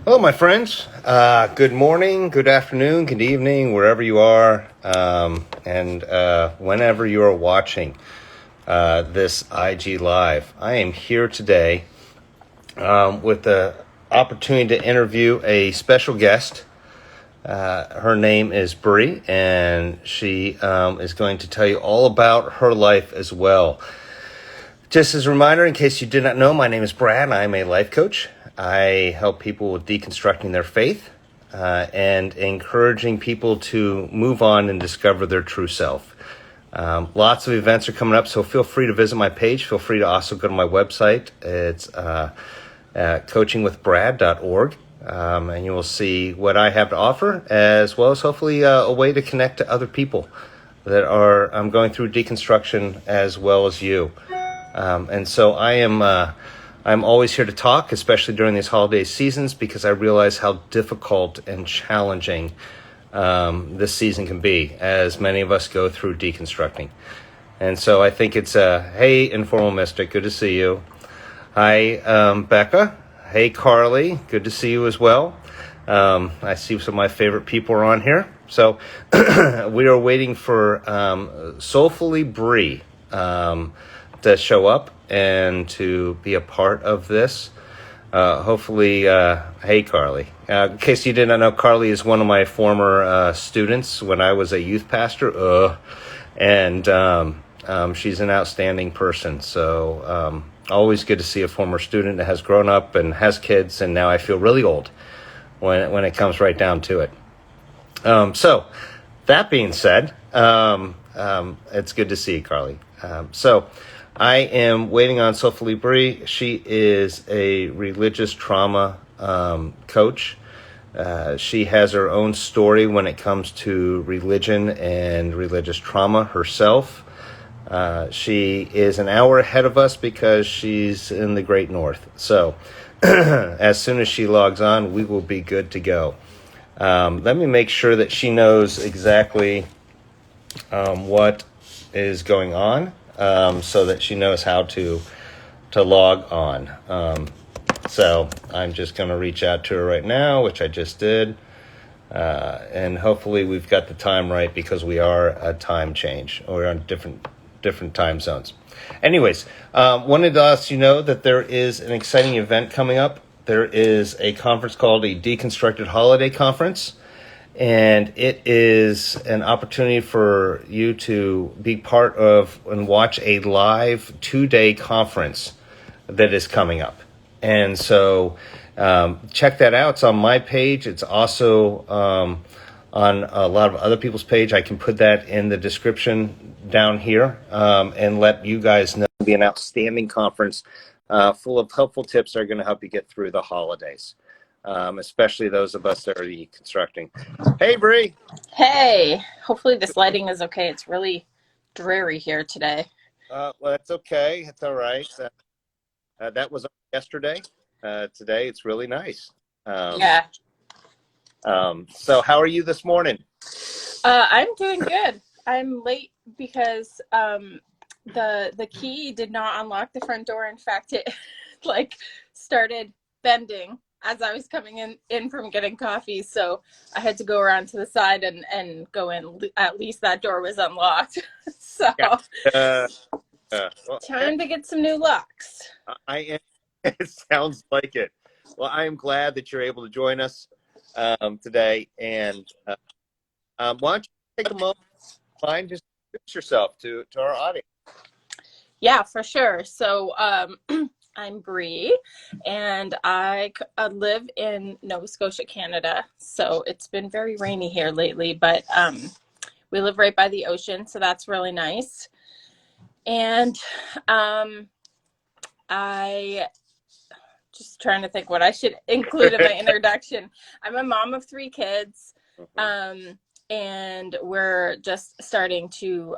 Hello, my friends. Good morning, good afternoon, good evening, wherever you are, and whenever you are watching this IG Live. I am here today with the opportunity to interview a special guest. Her name is BRE, and she is going to tell you all about her life as well. Just as a reminder, in case you did not know, my name is Brad. I'm a life coach. I help people with deconstructing their faith and encouraging people to move on and discover their true self. Lots of events are coming up, so feel free to visit my page. Feel free to also go to my website. It's coachingwithbrad.org, and you will see what I have to offer, as well as hopefully a way to connect to other people that are going through deconstruction as well as you. And so I'm always here to talk, especially during these holiday seasons, because I realize how difficult and challenging this season can be, as many of us go through deconstructing. And so I think it's hey, Informal Mystic, good to see you. Hi, Becca. Hey, Carly, good to see you as well. I see some of my favorite people are on here. So we are waiting for Soulfully Bree to show up and to be a part of this. Hopefully, hey, Carly. In case you did not know, Carly is one of my former students when I was a youth pastor. And she's an outstanding person. So always good to see a former student that has grown up and has kids, and now I feel really old when it comes right down to it. So that being said, it's good to see you, Carly. So I am waiting on Sophie Libri. She is a religious trauma coach. She has her own story when it comes to religion and religious trauma herself. She is an hour ahead of us because she's in the Great North. So as soon as she logs on, we will be good to go. Let me make sure that she knows exactly what is going on, so that she knows how to log on. So I'm just going to reach out to her right now, which I just did. And hopefully we've got the time right, because we are a time change. We're on different time zones. Anyways, wanted to let you know that there is an exciting event coming up. There is a conference called a Deconstructed Holiday Conference. And it is an opportunity for you to be part of and watch a live 2-day conference that is coming up. And so check that out. It's on my page. It's also on a lot of other people's page. I can put that in the description down here, and let you guys know. It'll be an outstanding conference full of helpful tips that are going to help you get through the holidays. Especially those of us that are deconstructing. Hey, Bree. Hey, hopefully this lighting is okay. It's really dreary here today. Well, it's okay. It's all right. That was yesterday. Today, it's really nice. Yeah. So how are you this morning? I'm doing good. I'm late because the key did not unlock the front door. In fact, it like started bending as I was coming in from getting coffee. So I had to go around to the side and go in. At least that door was unlocked. So Yeah. Well, time to get some new locks. I am. It sounds like it. Well, I am glad that you're able to join us today. And why don't you take a moment, mind, just introduce yourself to our audience. Yeah, for sure. So I'm Bree, and I live in Nova Scotia, Canada. So it's been very rainy here lately, but we live right by the ocean, so that's really nice. And I just trying to think what I should include in my introduction. I'm a mom of 3 kids, and we're just starting to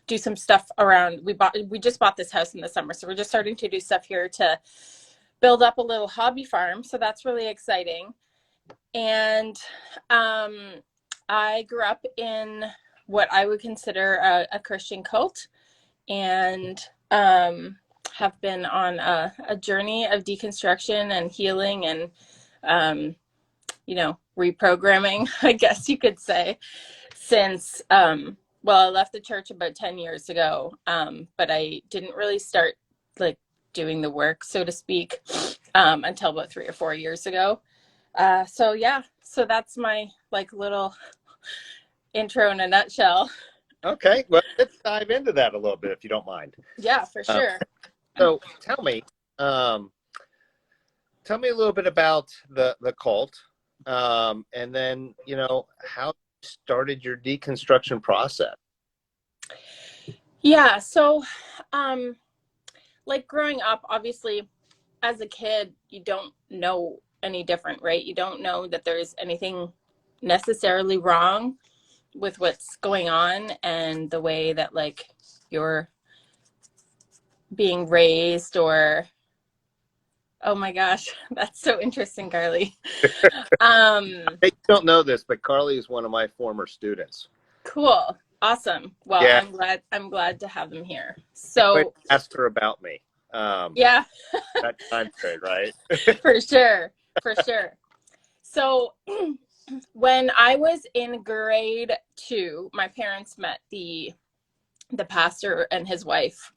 do some stuff around. We just bought this house in the summer, so we're just starting to do stuff here to build up a little hobby farm. So that's really exciting. And I grew up in what I would consider a Christian cult, and have been on a journey of deconstruction and healing, and reprogramming, I guess you could say, since, well, I left the church about 10 years ago, but I didn't really start like doing the work, so to speak, until about 3 or 4 years ago. So yeah, so that's my like little intro in a nutshell. Okay, well, let's dive into that a little bit if you don't mind. Yeah, for sure. So um, tell me a little bit about the cult, and then how you started your deconstruction process. Yeah, so like growing up, obviously, as a kid, you don't know any different, right? You don't know that there's anything necessarily wrong with what's going on and the way that like you're being raised, or oh my gosh, that's so interesting, Carly. You don't know this, but Carly is one of my former students. Cool. Awesome. Well, Yeah, I'm glad to have them here. but So ask her about me. yeah, That time period, right? for sure. For sure. So when I was in grade 2, my parents met the pastor and his wife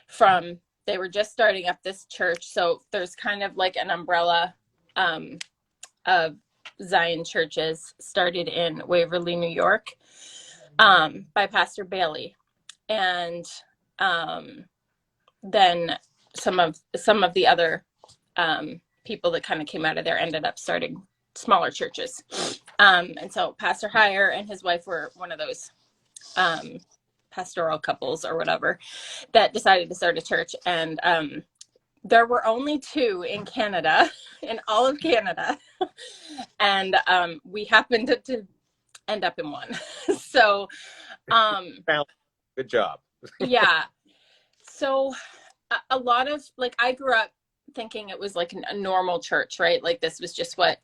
from, they were just starting up this church. So there's kind of like an umbrella of Zion churches started in Waverly, New York, by Pastor Bailey. And then some of the other people that kind of came out of there ended up starting smaller churches. And so Pastor Heyer and his wife were one of those pastoral couples or whatever that decided to start a church. And there were only 2 in Canada, in all of Canada. And we happened to end up in one. So Good job. yeah. So a lot of like, I grew up thinking it was like a normal church, right? Like this was just what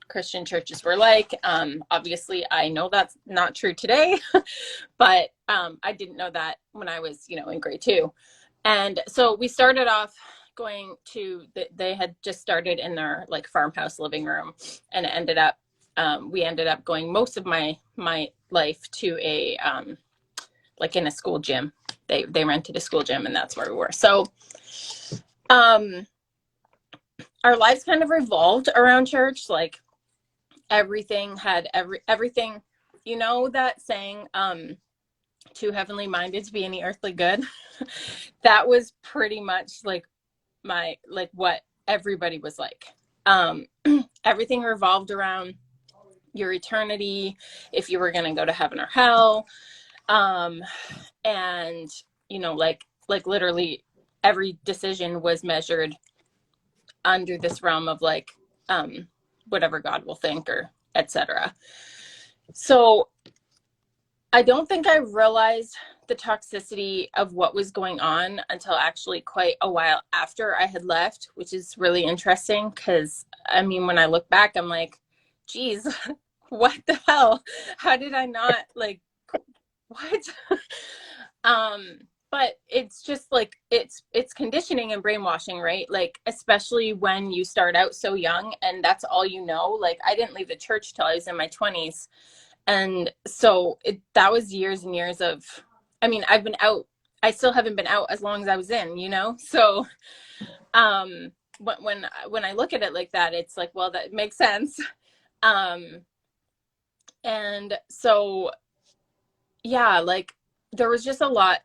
Christian churches were like. Obviously, I know that's not true today, but I didn't know that when I was, in grade 2. And so we started off going to, they had just started in their like farmhouse living room, and we ended up going most of my life to a like in a school gym. They rented a school gym, and that's where we were. So our lives kind of revolved around church. Like everything had everything, that saying, too heavenly minded to be any earthly good. That was pretty much like what everybody was like. Everything revolved around your eternity, if you were going to go to heaven or hell. And like literally every decision was measured under this realm of like whatever God will think, or etc. So I don't think I realized the toxicity of what was going on until actually quite a while after I had left, which is really interesting because I mean, when I look back, I'm like, geez, what the hell? How did I not like what? But it's just like it's conditioning and brainwashing, right? Like especially when you start out so young and that's all you know. Like I didn't leave the church till I was in my 20s. And so that was years and years of, I mean, I've been out, I still haven't been out as long as I was in, So when I look at it like that, it's like, well, that makes sense. And so yeah, like there's a lot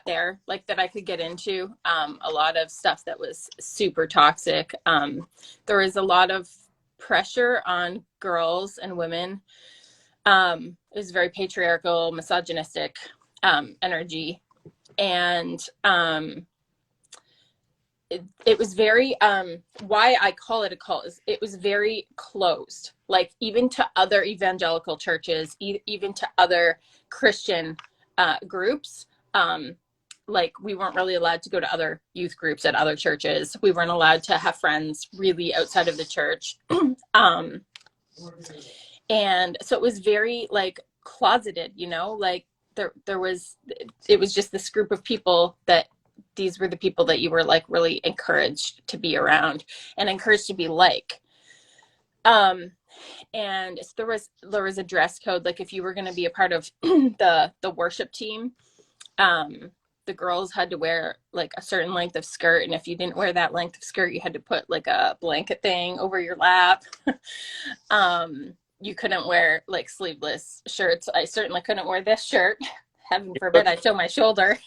there like that I could get into, a lot of stuff that was super toxic. There was a lot of pressure on girls and women. It was very patriarchal, misogynistic energy, and it was very why I call it a cult is it was very closed, like even to other evangelical churches, even to other Christian groups. Like we weren't really allowed to go to other youth groups at other churches. We weren't allowed to have friends really outside of the church. And so it was very like closeted, like it was just this group of people that these were the people that you were like really encouraged to be around and encouraged to be like. Um, and so there was a dress code. Like if you were going to be a part of the worship team, the girls had to wear like a certain length of skirt, and if you didn't wear that length of skirt, you had to put like a blanket thing over your lap. You couldn't wear like sleeveless shirts. I certainly couldn't wear this shirt. Heaven forbid I show my shoulder.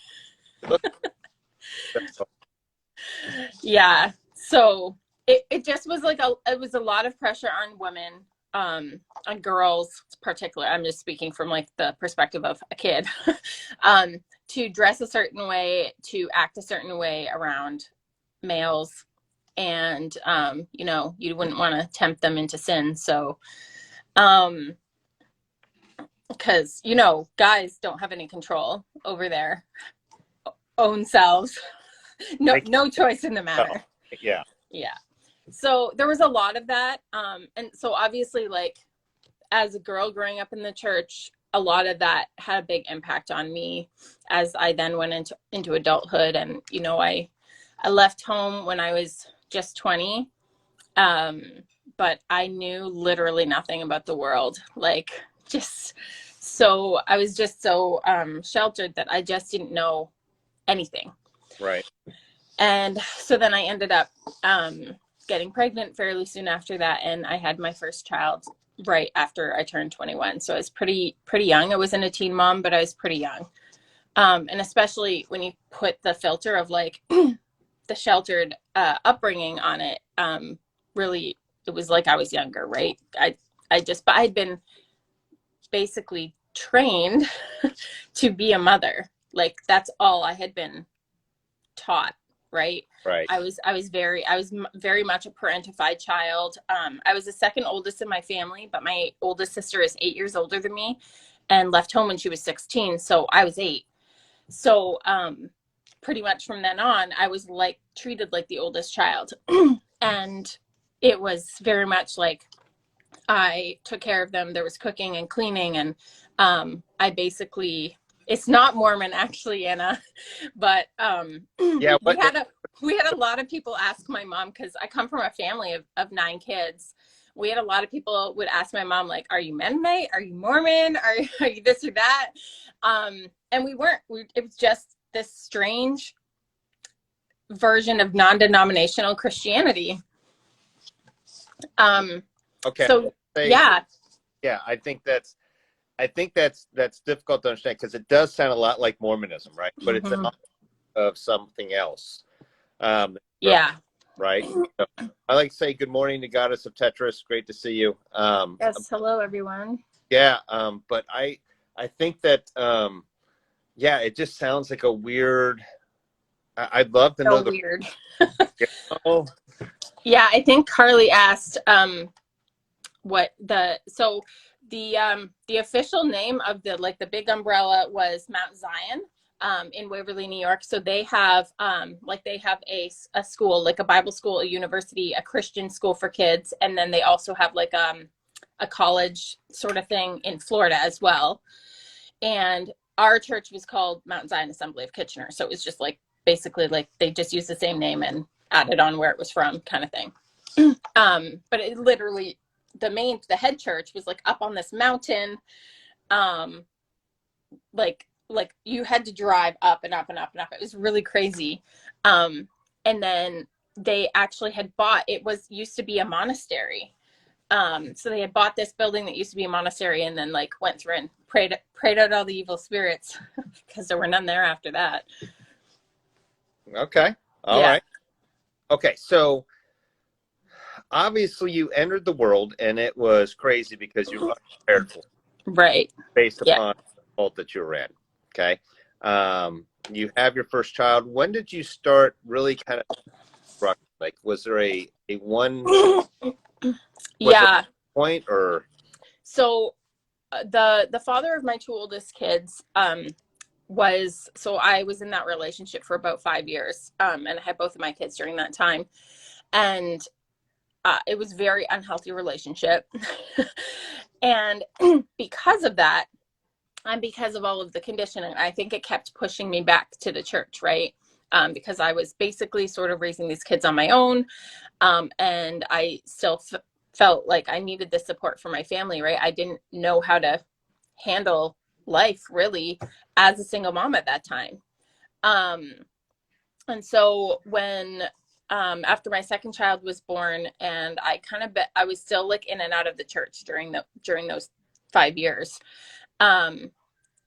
Yeah. So it just was like it was a lot of pressure on women, on girls particularly. I'm just speaking from like the perspective of a kid, to dress a certain way, to act a certain way around males. And, you wouldn't want to tempt them into sin. So, because, guys don't have any control over their own selves. No choice in the matter. Yeah. Yeah. So there was a lot of that. And so obviously, like, as a girl growing up in the church, a lot of that had a big impact on me as I then went into adulthood. And, I left home when I was just 20. But I knew literally nothing about the world. Like, I was just so sheltered that I just didn't know anything. Right. And so then I ended up getting pregnant fairly soon after that. And I had my first child right after I turned 21. So I was pretty young. I wasn't a teen mom, but I was pretty young. And especially when you put the filter of like the sheltered upbringing on it, really, it was like I was younger, right? But I'd been basically trained to be a mother. Like that's all I had been taught. Right. I was very much a parentified child. I was the second oldest in my family, but my oldest sister is 8 years older than me and left home when she was 16. So I was 8. So pretty much from then on, I was like treated like the oldest child. And it was very much like I took care of them. There was cooking and cleaning. And I basically, it's not Mormon actually, Anna, but Yeah, we had a lot of people ask my mom, because I come from a family of 9 kids. We had a lot of people would ask my mom, like, are you Mennonite? Are you Mormon? Are you this or that? And we weren't. It was just this strange version of non-denominational Christianity. Okay. So yeah. Yeah, I think that's difficult to understand because it does sound a lot like Mormonism, right? But it's of something else. Yeah. Right. So I like to say good morning to Goddess of Tetris. Great to see you. Yes. Hello, everyone. Yeah. But I think that yeah, it just sounds like a weird. I'd love to know weird. Yeah, I think Carly asked what the official name of the big umbrella was Mount Zion in Waverly, New York. So they have a school, like a Bible school, a university, a Christian school for kids, and then they also have like a college sort of thing in Florida as well. And our church was called Mount Zion Assembly of Kitchener. So it was just like basically like they just used the same name and added on where it was from, kind of thing. But it literally, the head church was like up on this mountain. Like you had to drive up and up and up and up. It was really crazy. And then they actually had used to be a monastery. So they had bought this building that used to be a monastery, and then like went through and prayed out all the evil spirits because there were none there after that. Okay. All right. Okay. So obviously you entered the world and it was crazy because you were unprepared for it. Right. Based upon the fault that you were in. Okay. You have your first child. When did you start really kind of, like, was there a one point or? So the father of my 2 oldest kids I was in that relationship for about 5 years, and I had both of my kids during that time, and it was a very unhealthy relationship. And because of that, and because of all of the conditioning, I think it kept pushing me back to the church, right? Because I was basically sort of raising these kids on my own, and I still felt like I needed the support from my family, right? I didn't know how to handle life really as a single mom at that time. Um, and so when after my second child was born, and I was still like in and out of the church during those 5 years. Um,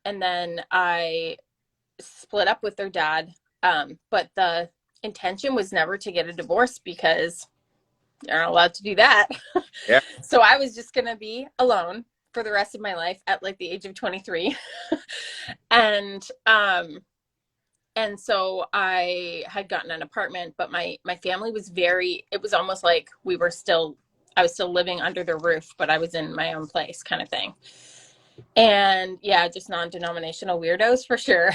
and then I split up with their dad. But the intention was never to get a divorce because you're not allowed to do that. Yeah. So I was just going to be alone for the rest of my life at like the age of 23. and so I had gotten an apartment, but my family was it was almost like I was still living under their roof, but I was in my own place kind of thing. And yeah, just non-denominational weirdos for sure.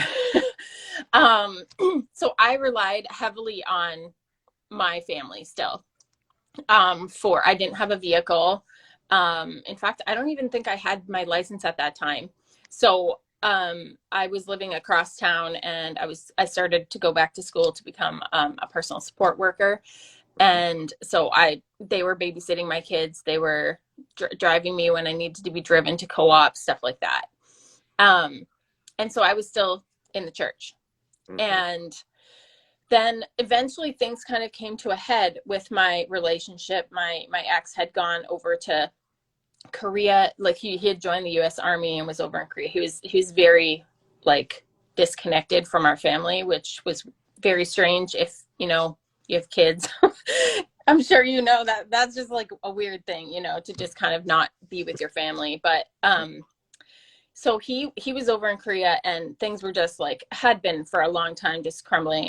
So I relied heavily on my family still. I didn't have a vehicle. In fact, I don't even think I had my license at that time. So I was living across town, and I started to go back to school to become a personal support worker. And so they were babysitting my kids. They were driving me when I needed to be driven to co-op, stuff like that. And so I was still in the church. Mm-hmm. And then eventually things kind of came to a head with my relationship. My ex had gone over to Korea. Like he had joined the US Army and was over in Korea. He was very like disconnected from our family, which was very strange if, you know, you have kids. I'm sure you know that that's just like a weird thing, you know, to just kind of not be with your family. But so he was over in Korea, and things were just like had been for a long time, just crumbling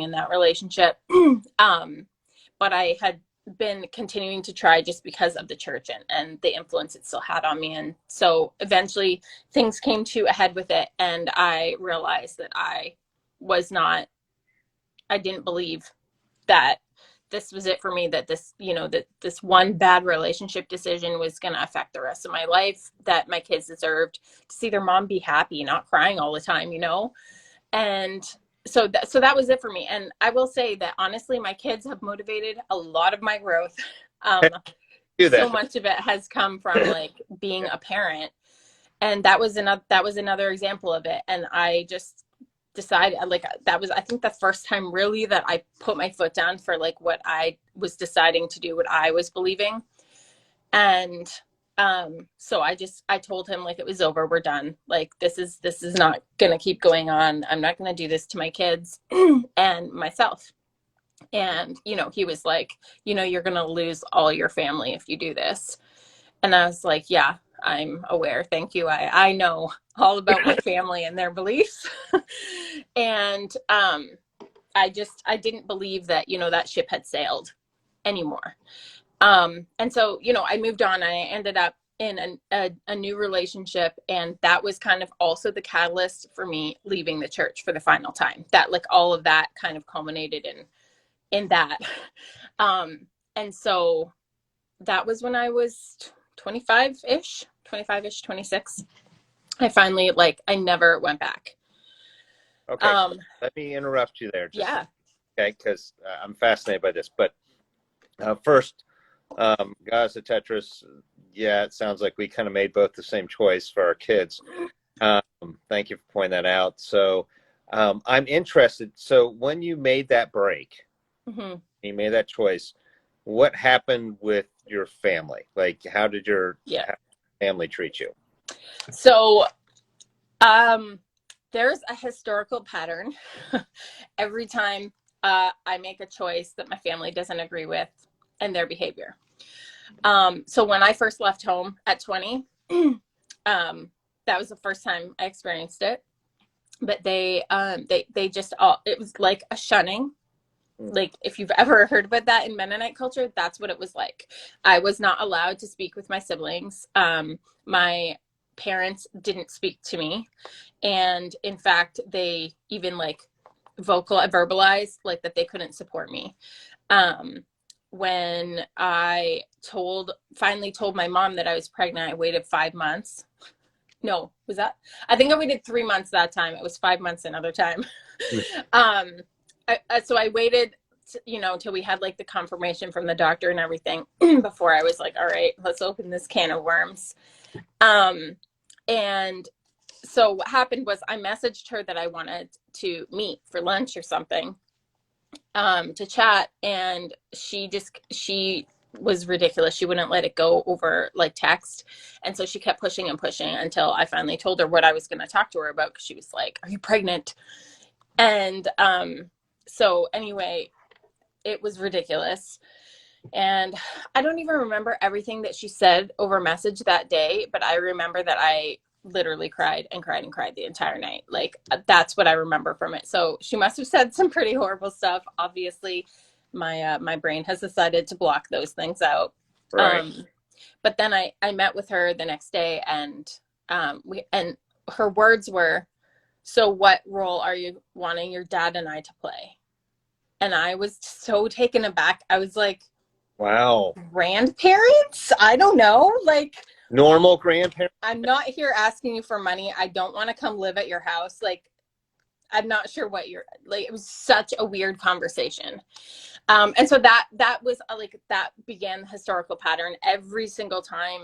in that relationship. But I had been continuing to try just because of the church and the influence it still had on me. And so eventually things came to a head with it, and I realized that I didn't believe that this was it for me, that this, you know, that this one bad relationship decision was going to affect the rest of my life, that my kids deserved to see their mom be happy, not crying all the time, you know? And so that was it for me. And I will say that honestly, my kids have motivated a lot of my growth. So much of it has come from like being a parent. And that was another example of it. And I just decided, like, that was, I think, the first time really that I put my foot down for like what I was deciding to do, what I was believing. And so I told him, like, it was over, we're done, like this is not gonna keep going on. I'm not gonna do this to my kids and myself. And you know, he was like, you know, you're gonna lose all your family if you do this. And I was like, yeah, I'm aware. Thank you. I know all about my family and their beliefs. And I didn't believe that, you know, that ship had sailed anymore. And so, you know, I moved on. I ended up in a new relationship. And that was kind of also the catalyst for me leaving the church for the final time. That, like, all of that kind of culminated in that. And so that was when I was 25-ish, 26. I finally, like, I never went back. Okay. Let me interrupt you there. Yeah. Okay. Because I'm fascinated by this. But first, Gaza Tetris, yeah, it sounds like we kind of made both the same choice for our kids. Thank you for pointing that out. So I'm interested. So when you made that break, you made that choice, what happened with your family? Like, how did your family treat you? So there's a historical pattern. Every time I make a choice that my family doesn't agree with and their behavior. So when I first left home at 20, that was the first time I experienced it. But they just it was like a shunning. Like, if you've ever heard about that in Mennonite culture, that's what it was like. I was not allowed to speak with my siblings. My parents didn't speak to me. And in fact, they even like verbalized like that they couldn't support me. When I finally told my mom that I was pregnant, I waited 5 months. No, I think I waited 3 months that time. It was 5 months another time. So I waited till we had like the confirmation from the doctor and everything before I was like, all right, let's open this can of worms. And so what happened was I messaged her that I wanted to meet for lunch or something, to chat. And she was ridiculous. She wouldn't let it go over like text. And so she kept pushing and pushing until I finally told her what I was going to talk to her about. Cause she was like, are you pregnant? And, so anyway, it was ridiculous. And I don't even remember everything that she said over message that day, but I remember that I literally cried and cried and cried the entire night. Like, that's what I remember from it. So she must have said some pretty horrible stuff. Obviously, my brain has decided to block those things out. Right. But then I met with her the next day, and her words were, so what role are you wanting your dad and I to play? And I was so taken aback. I was like, wow. Grandparents? I don't know. Like, normal grandparents? I'm not here asking you for money. I don't want to come live at your house. Like, I'm not sure what you're like. It was such a weird conversation. And so that was like, that began the historical pattern every single time.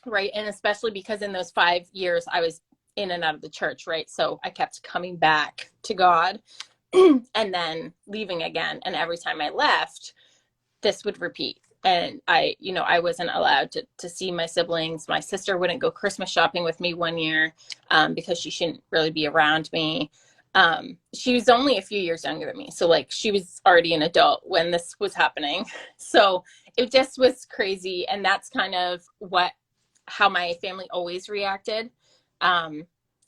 Right. And especially because in those 5 years I was in and out of the church. Right. So I kept coming back to God and then leaving again. And every time I left, this would repeat. And I wasn't allowed to see my siblings. My sister wouldn't go Christmas shopping with me one year, because she shouldn't really be around me. She was only a few years younger than me. So like, she was already an adult when this was happening. So it just was crazy. And that's kind of how my family always reacted.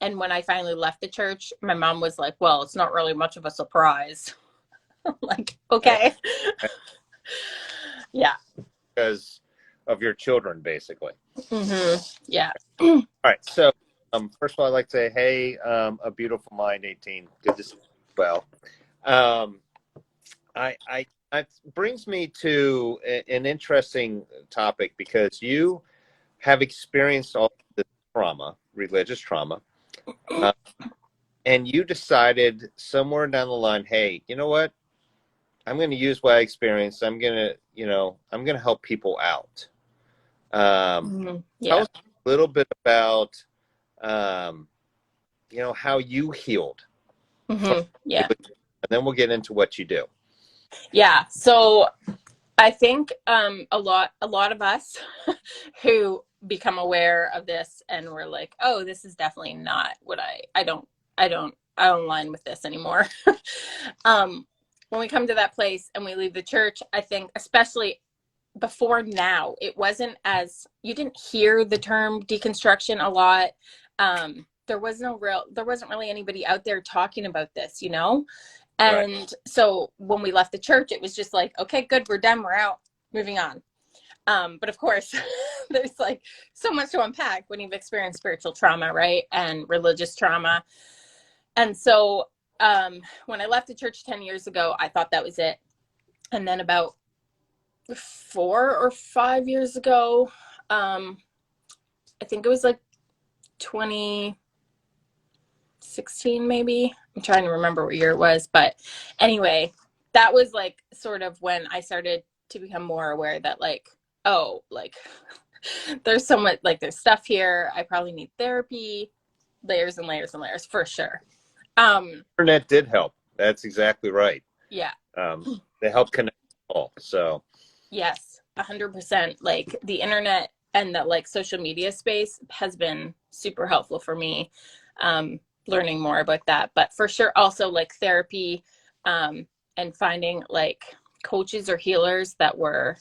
And when I finally left the church, my mom was like, well, it's not really much of a surprise. Like, okay. Yeah. Because of your children, basically. Mm-hmm. Yeah. All right. So, first of all, I'd like to say, hey, a beautiful mind, 18. Good to see you. Well, it brings me to an interesting topic, because you have experienced all the trauma, religious trauma, and you decided somewhere down the line, hey, you know what? I'm going to use what I experienced. I'm going to help people out. Mm-hmm. Yeah. Tell us a little bit about, how you healed. Mm-hmm. Yeah. And then we'll get into what you do. Yeah. So I think a lot of us who become aware of this and we're like, oh, this is definitely not what I don't align with this anymore. When we come to that place and we leave the church, I think especially before now, it wasn't you didn't hear the term deconstruction a lot. There wasn't really anybody out there talking about this, And Right. So when we left the church, it was just like, okay, good, we're done, we're out, moving on. But of course, there's like so much to unpack when you've experienced spiritual trauma, right? And religious trauma. And so when I left the church 10 years ago, I thought that was it. And then about 4 or 5 years ago, I think it was like 2016, maybe. I'm trying to remember what year it was. But anyway, that was like sort of when I started to become more aware that like, oh, like there's so much, like there's stuff here. I probably need therapy, layers and layers and layers for sure. Internet did help. That's exactly right. Yeah. They help connect all. So Yes, 100%. Like the internet and the like social media space has been super helpful for me, learning more about that. But for sure, also like therapy, and finding like coaches or healers that were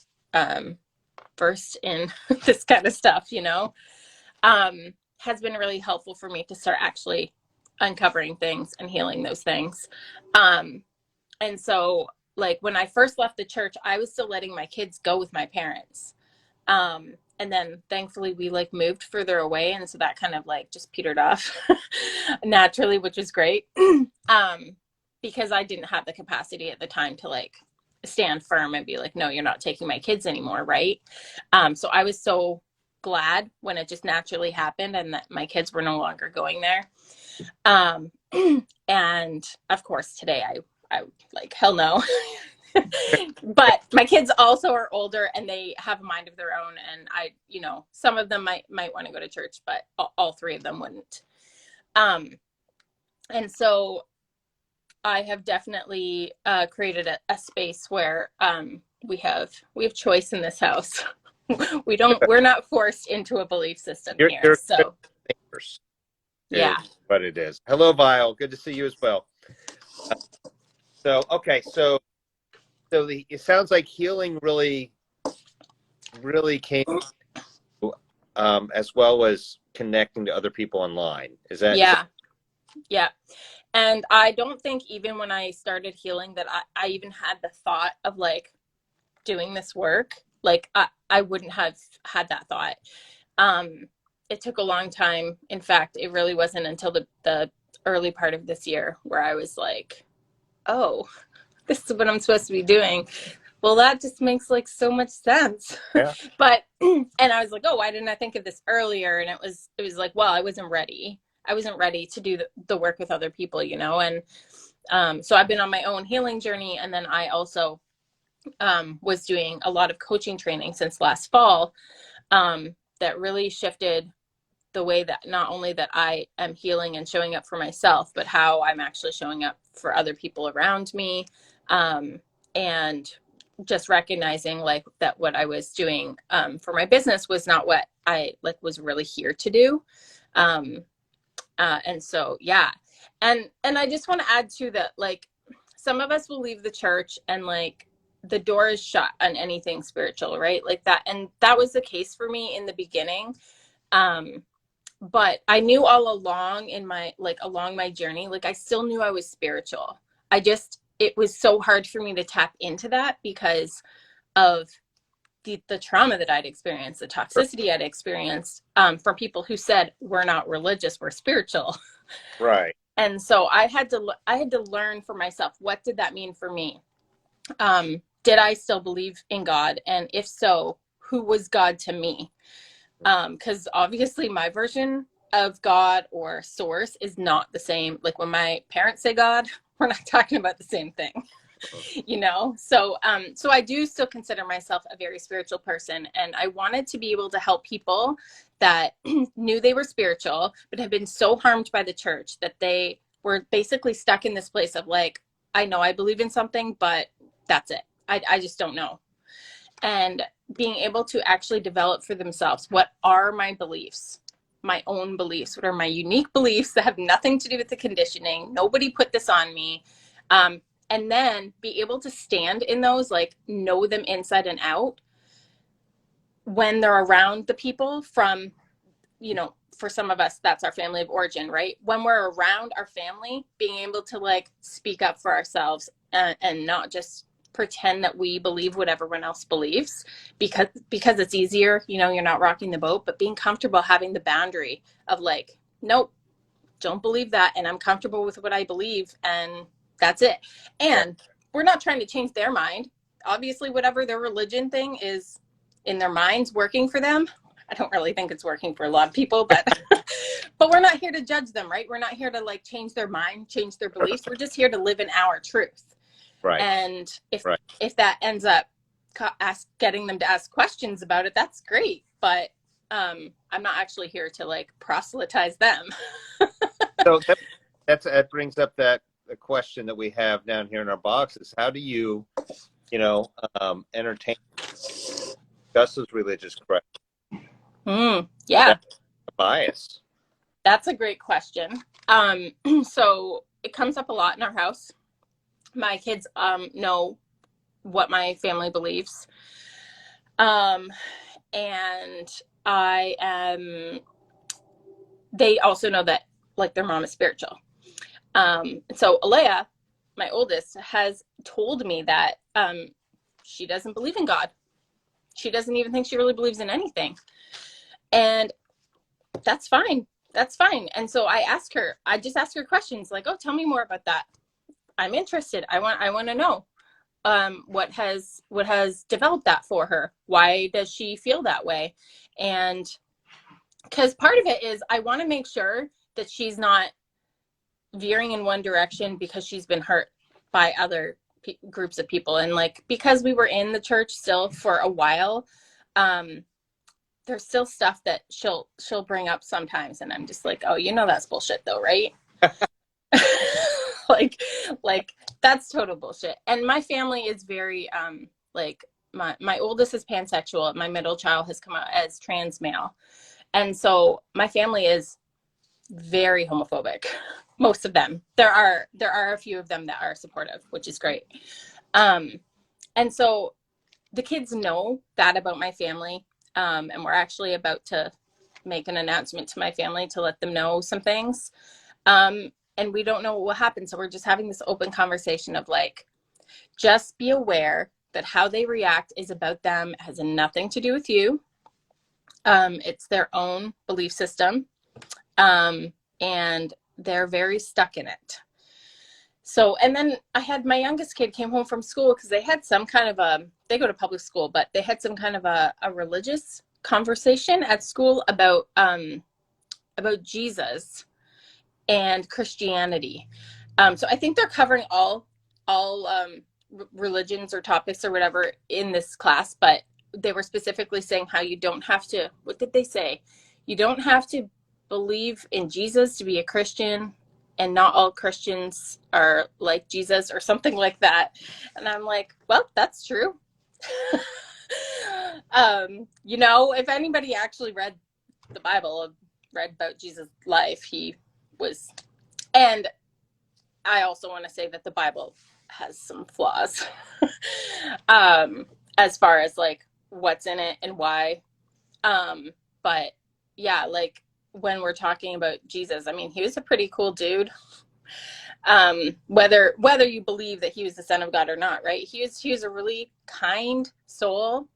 versed in this kind of stuff, has been really helpful for me to start actually uncovering things and healing those things. And so like when I first left the church, I was still letting my kids go with my parents. And then thankfully we like moved further away. And so that kind of like just petered off naturally, which was great. Because I didn't have the capacity at the time to like stand firm and be like, no, you're not taking my kids anymore. Right. So I was so glad when it just naturally happened and that my kids were no longer going there. And of course today I like, hell no, But my kids also are older and they have a mind of their own. And some of them might want to go to church, but all three of them wouldn't. And so I have definitely created a space where we have choice in this house. We're not forced into a belief system here. You're So neighbors, yeah. what it is. Hello, Vile. Good to see you as well. So it sounds like healing really came as well as connecting to other people online. Is that? Yeah. And I don't think even when I started healing that I even had the thought of like doing this work. Like I wouldn't have had that thought. It took a long time. In fact, it really wasn't until the early part of this year where I was like, oh, this is what I'm supposed to be doing. Well, that just makes like so much sense. Yeah. But, and I was like, oh, why didn't I think of this earlier? And it was like, well, I wasn't ready. I wasn't ready to do the work with other people, And so I've been on my own healing journey. And then I also was doing a lot of coaching training since last fall that really shifted the way that not only that I am healing and showing up for myself, but how I'm actually showing up for other people around me. And just recognizing like that what I was doing for my business was not what I like was really here to do. And so, yeah. And I just want to add to that, like some of us will leave the church and like the door is shut on anything spiritual, right? Like that. And that was the case for me in the beginning. But I knew all along along my journey, like I still knew I was spiritual. It was so hard for me to tap into that because of the trauma that I'd experienced, the toxicity I'd experienced from people who said, we're not religious, we're spiritual. Right. And so I had to learn for myself, what did that mean for me? Did I still believe in God? And if so, who was God to me? Because obviously my version of God or source is not the same. Like when my parents say God, we're not talking about the same thing, So I do still consider myself a very spiritual person. And I wanted to be able to help people that knew they were spiritual, but had been so harmed by the church that they were basically stuck in this place of like, I know I believe in something, but that's it. I just don't know. And being able to actually develop for themselves, what are my beliefs, my own beliefs, what are my unique beliefs that have nothing to do with the conditioning. Nobody put this on me. And then be able to stand in those, like know them inside and out when they're around the people from, for some of us, that's our family of origin, right? When we're around our family, being able to like speak up for ourselves and not just pretend that we believe what everyone else believes because it's easier, you're not rocking the boat, but being comfortable having the boundary of like, nope, don't believe that. And I'm comfortable with what I believe. And that's it. And we're not trying to change their mind. Obviously, whatever their religion thing is in their minds working for them. I don't really think it's working for a lot of people, but we're not here to judge them, right? We're not here to like change their mind, change their beliefs. We're just here to live in our truth. Right. And if that ends up getting them to ask questions about it, that's great. But I'm not actually here to like proselytize them. So that brings up the question that we have down here in our boxes. How do you, entertain just as religious correct? Yeah. Bias. That's a great question. So it comes up a lot in our house. My kids know what my family believes. And they also know that like their mom is spiritual. So Alea, my oldest, has told me that she doesn't believe in God. She doesn't even think she really believes in anything. And that's fine. That's fine. And so I just ask her questions like, oh, tell me more about that. I'm interested. I want to know what has developed that for her. Why does she feel that way? And because part of it is I want to make sure that she's not veering in one direction because she's been hurt by other groups of people. And like, because we were in the church still for a while, there's still stuff that she'll bring up sometimes, and I'm just like, oh, that's bullshit though, right? like that's total bullshit. And my family is very like, my oldest is pansexual, my middle child has come out as trans male, and so my family is very homophobic. Most of them. There are a few of them that are supportive, which is great. And so the kids know that about my family, and we're actually about to make an announcement to my family to let them know some things. And we don't know what will happen. So we're just having this open conversation of like, just be aware that how they react is about them. It has nothing to do with you. It's their own belief system. And they're very stuck in it. So, and then I had my youngest kid came home from school because they had some kind of they go to public school, but they had some kind of a religious conversation at school about Jesus and Christianity. So I think they're covering all religions or topics or whatever in this class, but they were specifically saying how you don't have to, what did they say? You don't have to believe in Jesus to be a Christian, and not all Christians are like Jesus or something like that. And I'm like, well, that's true. If anybody actually read the Bible, read about Jesus' life, he was, and I also want to say that the Bible has some flaws, as far as like what's in it and why. But yeah, like when we're talking about Jesus, I mean, he was a pretty cool dude. Whether you believe that he was the son of God or not, right? He was a really kind soul,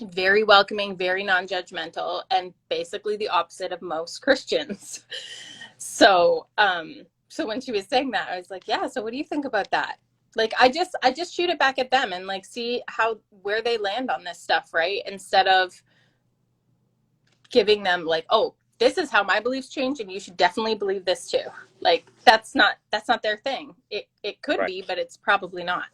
very welcoming, very non-judgmental, and basically the opposite of most Christians. So when she was saying that, I was like, yeah, so what do you think about that? Like, I just shoot it back at them and like see where they land on this stuff, right? Instead of giving them like, oh, this is how my beliefs change and you should definitely believe this too. Like, that's not their thing. It could be, but it's probably not.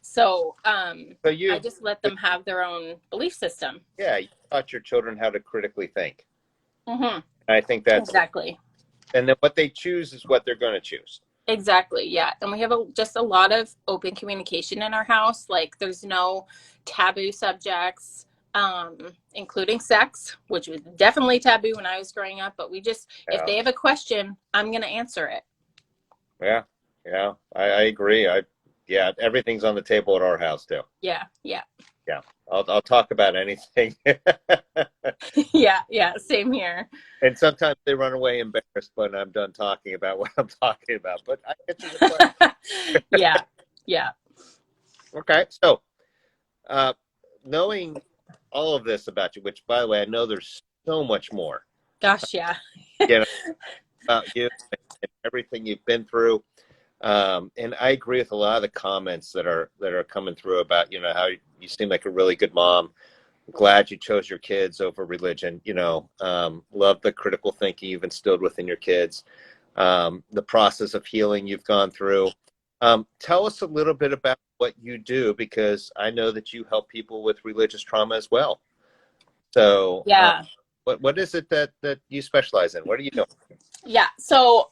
So I just let them have their own belief system. Yeah, you taught your children how to critically think. Mm-hmm. I think that's exactly. And then what they choose is what they're going to choose. Exactly. Yeah. And we have just a lot of open communication in our house. Like, there's no taboo subjects, including sex, which was definitely taboo when I was growing up. But we just, if they have a question, I'm going to answer it. Yeah. Yeah. I agree. Everything's on the table at our house too. Yeah. Yeah. Yeah. I'll talk about anything. Yeah. Same here. And sometimes they run away embarrassed when I'm done talking about what I'm talking about. But I get you the question. Yeah. Okay. So, knowing all of this about you, which, by the way, I know there's so much more. Gosh, yeah. About you and everything you've been through. And I agree with a lot of the comments that are coming through about, how you seem like a really good mom. Glad you chose your kids over religion. Love the critical thinking you've instilled within your kids. The process of healing you've gone through. Tell us a little bit about what you do, because I know that you help people with religious trauma as well. So yeah. What is it that you specialize in? What are you doing? Yeah. So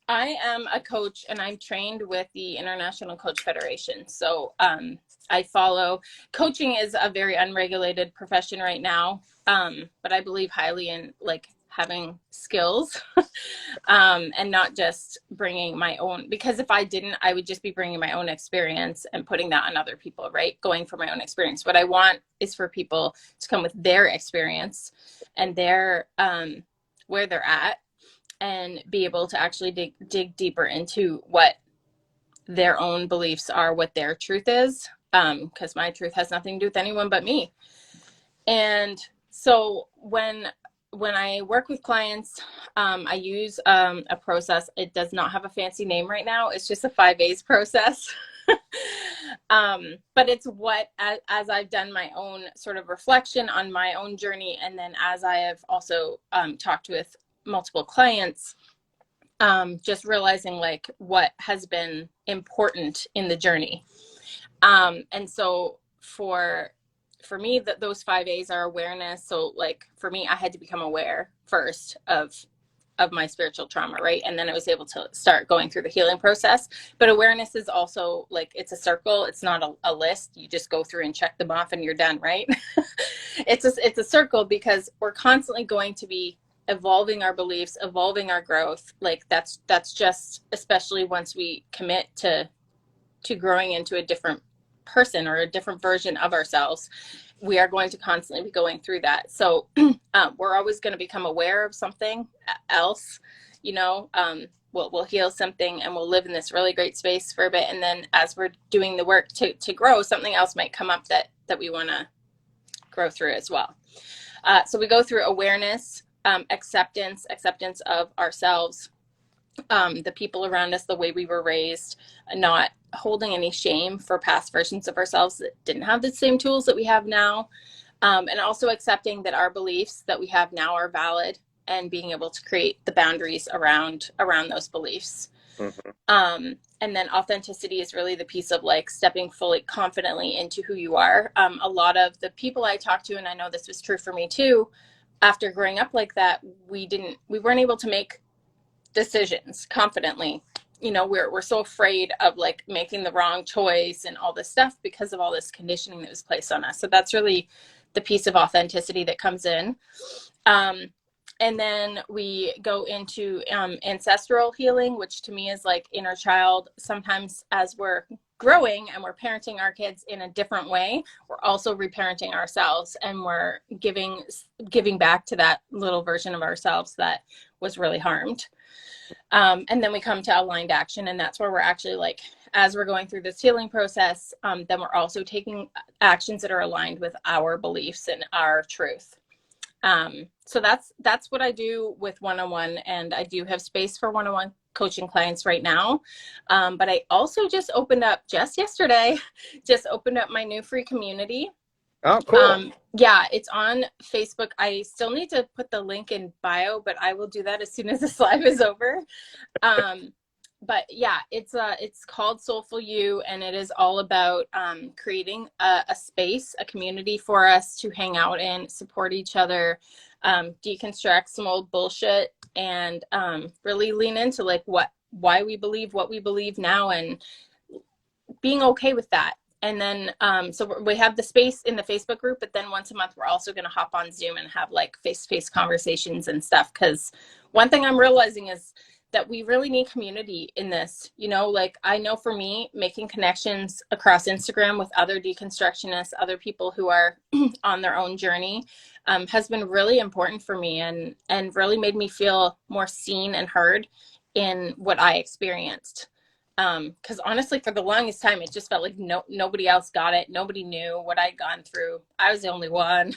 I am a coach, and I'm trained with the International Coach Federation. So I follow. Coaching is a very unregulated profession right now, but I believe highly in like having skills and not just bringing my own, because if I didn't, I would just be bringing my own experience and putting that on other people, right? Going for my own experience. What I want is for people to come with their experience and their where they're at, and be able to actually dig deeper into what their own beliefs are, what their truth is, because my truth has nothing to do with anyone but me. And so when I work with clients, I use a process. It does not have a fancy name right now. It's just a 5 A's process. But it's what, as I've done my own sort of reflection on my own journey, and then as I have also talked with multiple clients, just realizing like what has been important in the journey. And so for me, that those 5 A's are awareness. So like for me, I had to become aware first of my spiritual trauma, right? And then I was able to start going through the healing process. But awareness is also like, it's a circle. It's not a list. You just go through and check them off and you're done, right? It's a circle, because we're constantly going to be evolving our beliefs, evolving our growth. Like that's just, especially once we commit to growing into a different person or a different version of ourselves, we are going to constantly be going through that. So we're always going to become aware of something else, you know. We'll heal something and we'll live in this really great space for a bit, and then as we're doing the work to grow, something else might come up that we want to grow through as well. So we go through awareness, acceptance of ourselves, the people around us, the way we were raised, not holding any shame for past versions of ourselves that didn't have the same tools that we have now, and also accepting that our beliefs that we have now are valid, and being able to create the boundaries around those beliefs. Mm-hmm. And then authenticity is really the piece of like stepping fully confidently into who you are. A lot of the people I talk to, and I know this was true for me too, after growing up like that, we weren't able to make decisions confidently. You know, we're so afraid of like making the wrong choice and all this stuff because of all this conditioning that was placed on us. So that's really the piece of authenticity that comes in. And then we go into ancestral healing, which to me is like inner child. Sometimes as we're growing and we're parenting our kids in a different way, we're also reparenting ourselves, and we're giving back to that little version of ourselves that was really harmed. And then we come to aligned action, and that's where we're actually like, as we're going through this healing process, then we're also taking actions that are aligned with our beliefs and our truth. So that's what I do with one-on-one, and I do have space for one-on-one coaching clients right now. But I also just opened up yesterday my new free community. Oh, cool. Yeah, it's on Facebook. I still need to put the link in bio, but I will do that as soon as this live is over. But yeah, it's called Soulful You, and it is all about creating a space, a community for us to hang out in, support each other, deconstruct some old bullshit, and really lean into like why we believe what we believe now, and being okay with that. And then so we have the space in the Facebook group, but then once a month we're also going to hop on Zoom and have like face-to-face conversations and stuff, because one thing I'm realizing is that we really need community in this. You know, like I know for me, making connections across Instagram with other deconstructionists, other people who are on their own journey, has been really important for me, and really made me feel more seen and heard in what I experienced. Because honestly, for the longest time, it just felt like nobody else got it. Nobody knew what I'd gone through. I was the only one.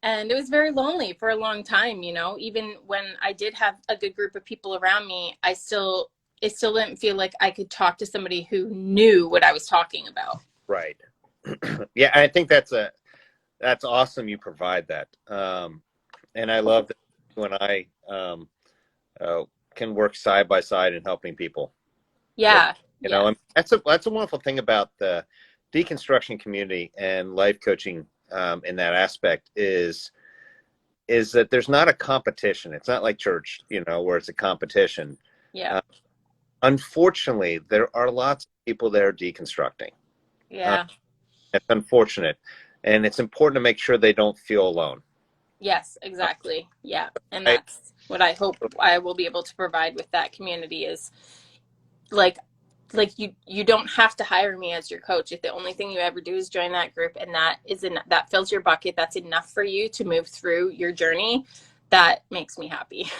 And it was very lonely for a long time, you know. Even when I did have a good group of people around me, it still didn't feel like I could talk to somebody who knew what I was talking about. Right. Yeah, I think that's awesome you provide that. And I love that when I can work side by side in helping people. Yeah. You know, and that's a wonderful thing about the deconstruction community and life coaching in that aspect is that there's not a competition. It's not like church, you know, where it's a competition. Yeah. Unfortunately, there are lots of people that are deconstructing. Yeah. It's unfortunate. And it's important to make sure they don't feel alone. Yes, exactly. Yeah. And that's what I hope I will be able to provide with that community is like you don't have to hire me as your coach. If the only thing you ever do is join that group, and that fills your bucket, that's enough for you to move through your journey, that makes me happy.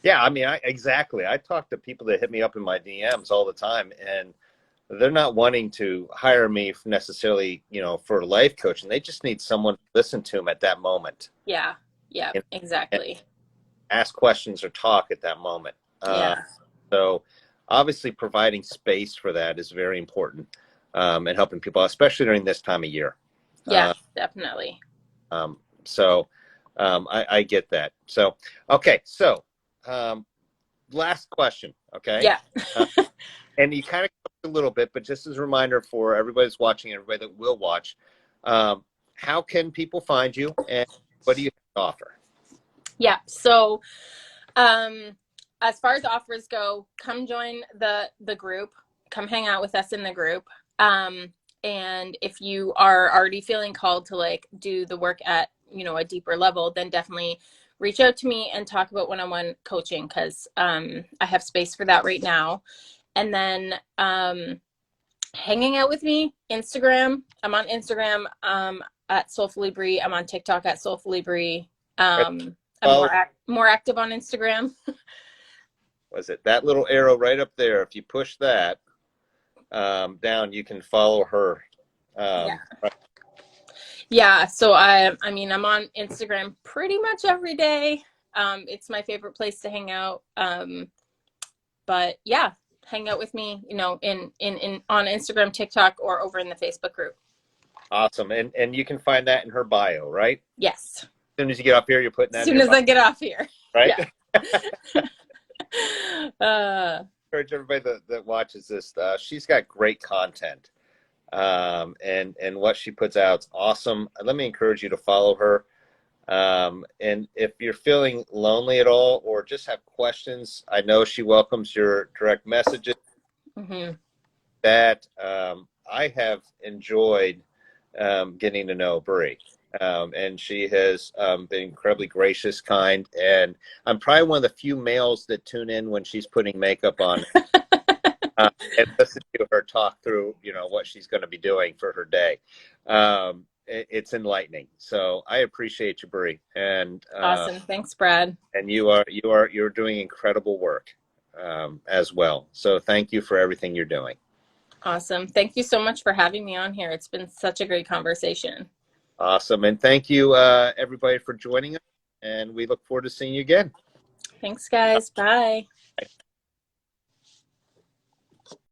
Yeah, I mean, exactly. I talk to people that hit me up in my DMs all the time, and they're not wanting to hire me necessarily, you know, for life coaching. They just need someone to listen to them at that moment. Yeah, exactly. And ask questions or talk at that moment. Yeah. So obviously providing space for that is very important, and helping people, especially during this time of year. Yeah, definitely. So I get that. So, okay. So last question, okay? Yeah. Uh, and you kind of covered a little bit, but just as a reminder for everybody that's watching, everybody that will watch, how can people find you, and what do you have to offer? Yeah. So, as far as offers go, come join the group. Come hang out with us in the group. And if you are already feeling called to like do the work at, you know, a deeper level, then definitely reach out to me and talk about one-on-one coaching, because I have space for that right now. And then hanging out with me, Instagram. I'm on Instagram at Soulfully Bree. I'm on TikTok at Soulfully Bree. I'm Well, more active on Instagram. was it that little arrow right up there? If you push that down, you can follow her. Yeah. Right. Yeah. So I mean, I'm on Instagram pretty much every day. It's my favorite place to hang out. But yeah, hang out with me, you know, in on Instagram, TikTok, or over in the Facebook group. Awesome. And you can find that in her bio, right? Yes. As soon as you get up here, you're putting As that in soon your as bio, I get off here. right? Yeah. Encourage everybody that watches this. She's got great content. And what she puts out is awesome. Let me encourage you to follow her. And if you're feeling lonely at all or just have questions, I know she welcomes your direct messages. Mm-hmm. That I have enjoyed getting to know Bree. And she has been incredibly gracious, kind, and I'm probably one of the few males that tune in when she's putting makeup on and listen to her talk through, you know, what she's going to be doing for her day. It's enlightening. So I appreciate you, Bree, and Awesome. Thanks, Brad. and you're doing incredible work as well. So thank you for everything you're doing. Awesome. Thank you so much for having me on here. It's been such a great conversation. Awesome. And thank you, everybody, for joining us. And we look forward to seeing you again. Thanks, guys. Bye.